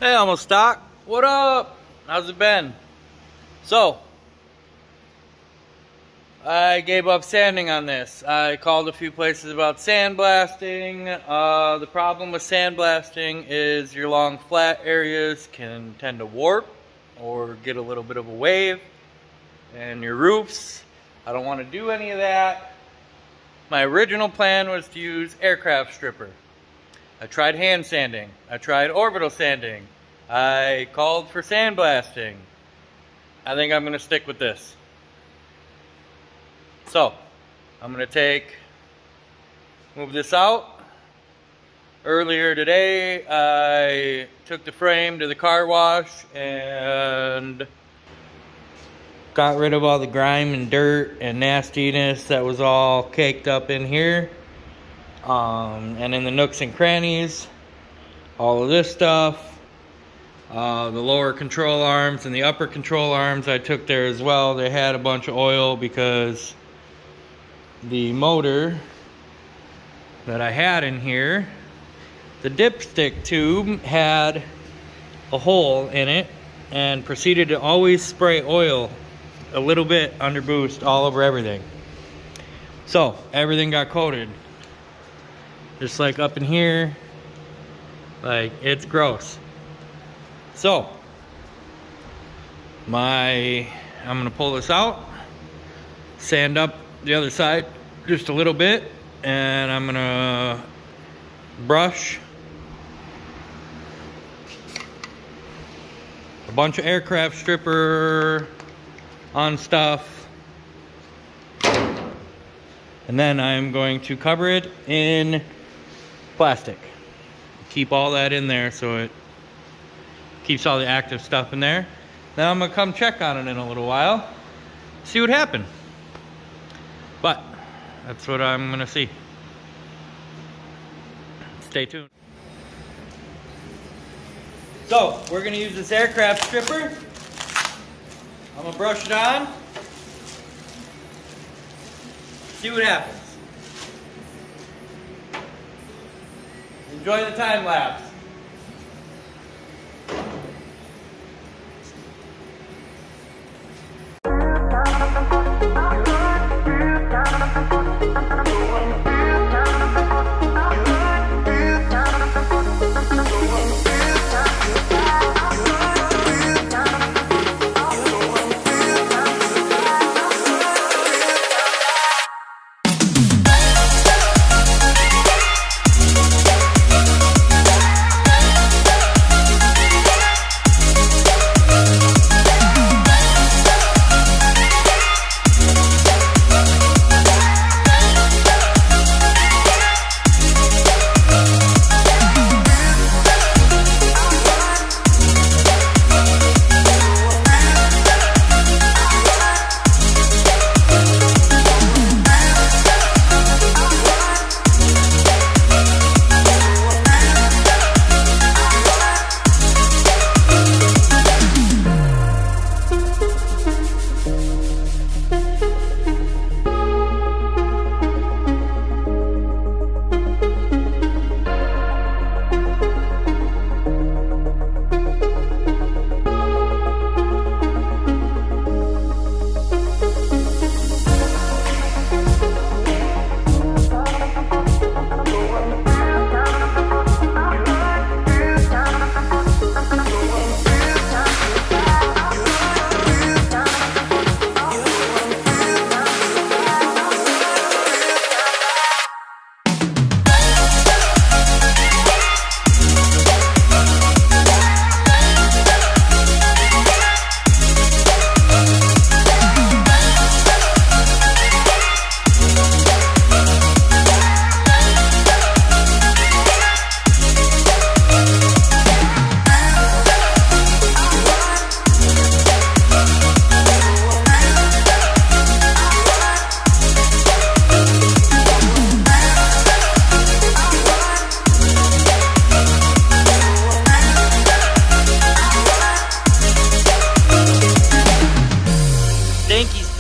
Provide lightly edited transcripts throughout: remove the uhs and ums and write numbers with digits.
Hey, almost stock. What up? How's it been? So, I gave up sanding on this. I called a few places about sandblasting. The problem with sandblasting is your long flat areas can tend to warp or get a little bit of a wave. And your roofs, I don't want to do any of that. My original plan was to use aircraft stripper. I tried hand sanding. I tried orbital sanding. I called for sandblasting. I think I'm going to stick with this. So, I'm going to move this out. Earlier today, I took the frame to the car wash and got rid of all the grime and dirt and nastiness that was all caked up in here. And in the nooks and crannies, all of this stuff, the lower control arms and the upper control arms I took there as well. They had a bunch of oil because the motor that I had in here, the dipstick tube had a hole in it and proceeded to always spray oil a little bit under boost all over everything. So everything got coated. Just like up in here, like it's gross. So, I'm gonna pull this out, sand up the other side just a little bit, and I'm gonna brush a bunch of aircraft stripper on stuff. And then I'm going to cover it in plastic. Keep all that in there so it keeps all the active stuff in there. Now I'm gonna come check on it in a little while, see what happened. But that's what I'm gonna see. Stay tuned. So we're gonna use this aircraft stripper. I'm gonna brush it on. See what happens. Enjoy the time lapse.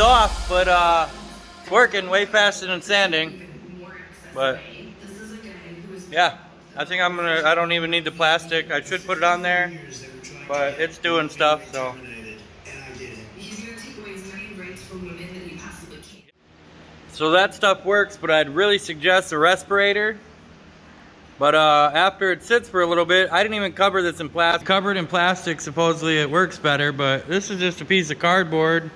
Off, but it's working way faster than sanding. But yeah, I think I don't even need the plastic. I should put it on there, but it's doing stuff, so. So that stuff works, but I'd really suggest a respirator. But after it sits for a little bit, I didn't even cover this in plastic. Covered in plastic, supposedly it works better, but this is just a piece of cardboard.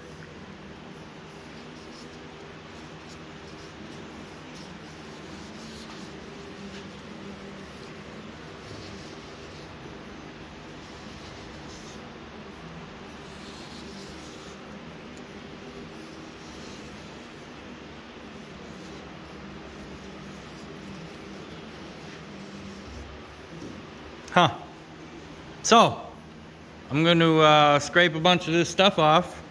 Huh. So, I'm going to scrape a bunch of this stuff off,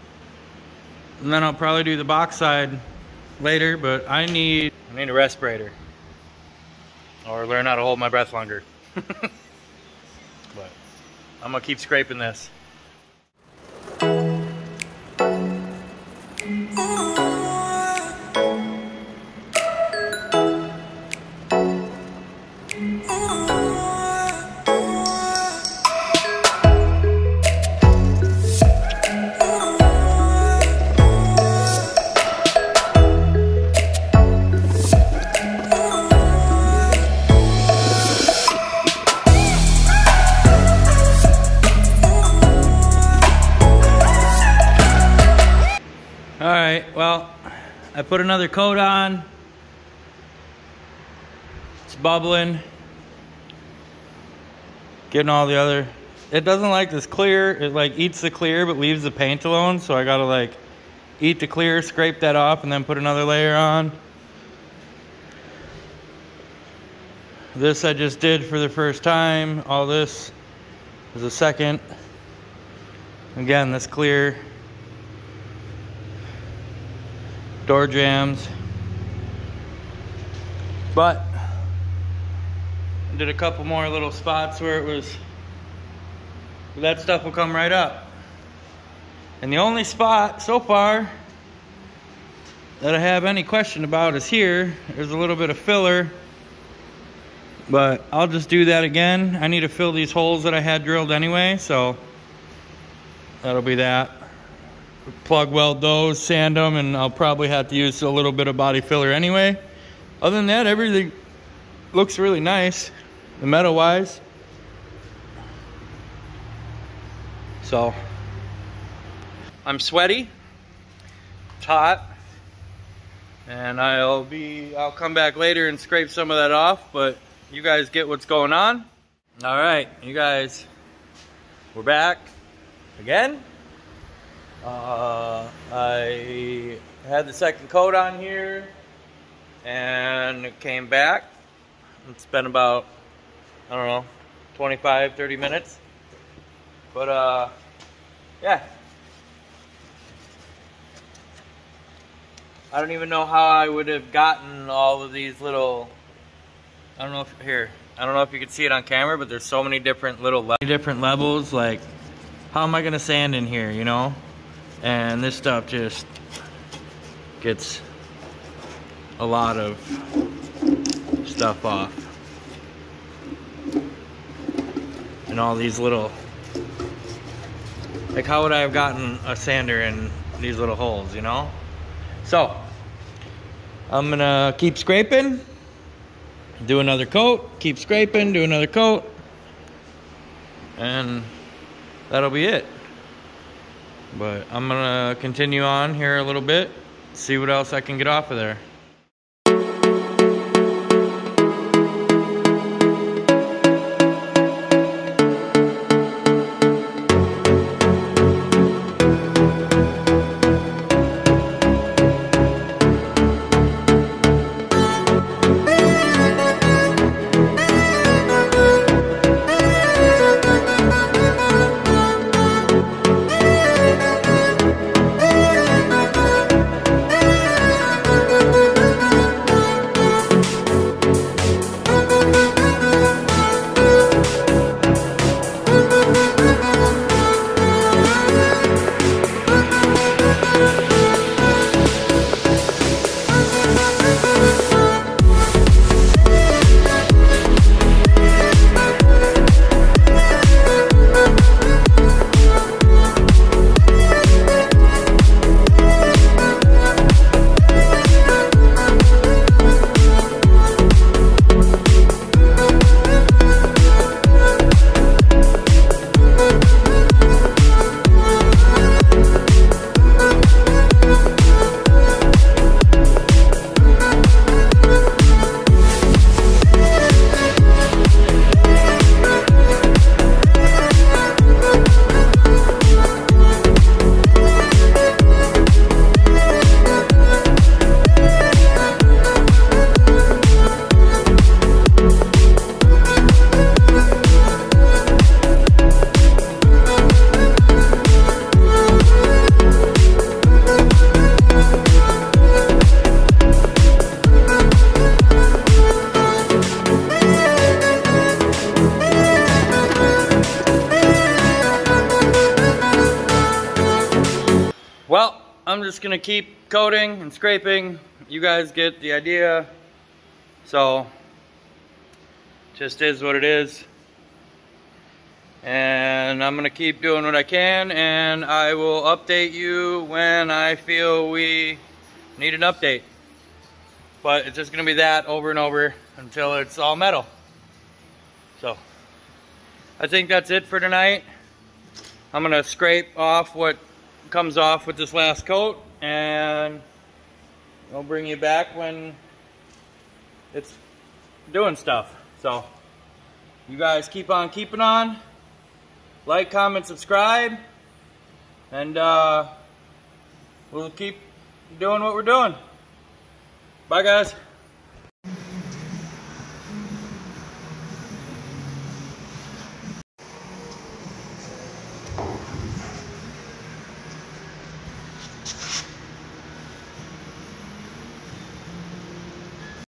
and then I'll probably do the box side later, but I need a respirator, or learn how to hold my breath longer. But I'm going to keep scraping this. Alright, well, I put another coat on. It's bubbling. Getting all the other... It doesn't like this clear. It like eats the clear but leaves the paint alone. So I gotta like eat the clear, scrape that off, and then put another layer on. This I just did for the first time. All this is a second. Again, this clear. Door jams, but I did a couple more little spots where it was, that stuff will come right up. And the only spot so far that I have any question about is here. There's a little bit of filler, but I'll just do that again. I need to fill these holes that I had drilled anyway, so that'll be that. Plug weld those, sand them, and I'll probably have to use a little bit of body filler anyway. Other than that, everything looks really nice, the metal wise. So I'm sweaty, it's hot, and I'll come back later and scrape some of that off, but you guys get what's going on. All right, you guys, we're back again. I had the second coat on here and it came back. It's been about, I don't know, 25, 30 minutes. But yeah. I don't even know how I would have gotten all of these little, I don't know if you can see it on camera, but there's so many different levels. Like, how am I gonna sand in here, you know? And this stuff just gets a lot of stuff off. And all these little, like, how would I have gotten a sander in these little holes, you know? So, I'm gonna keep scraping, do another coat, keep scraping, do another coat, and that'll be it. But I'm gonna continue on here a little bit, see what else I can get off of there. I'm just gonna keep coating and scraping. You guys get the idea. So, just is what it is. And I'm gonna keep doing what I can, and I will update you when I feel we need an update. But it's just gonna be that over and over until it's all metal. So, I think that's it for tonight. I'm gonna scrape off what comes off with this last coat, and I'll bring you back when it's doing stuff. So, you guys keep on keeping on. Like, comment, subscribe, and we'll keep doing what we're doing. Bye, guys.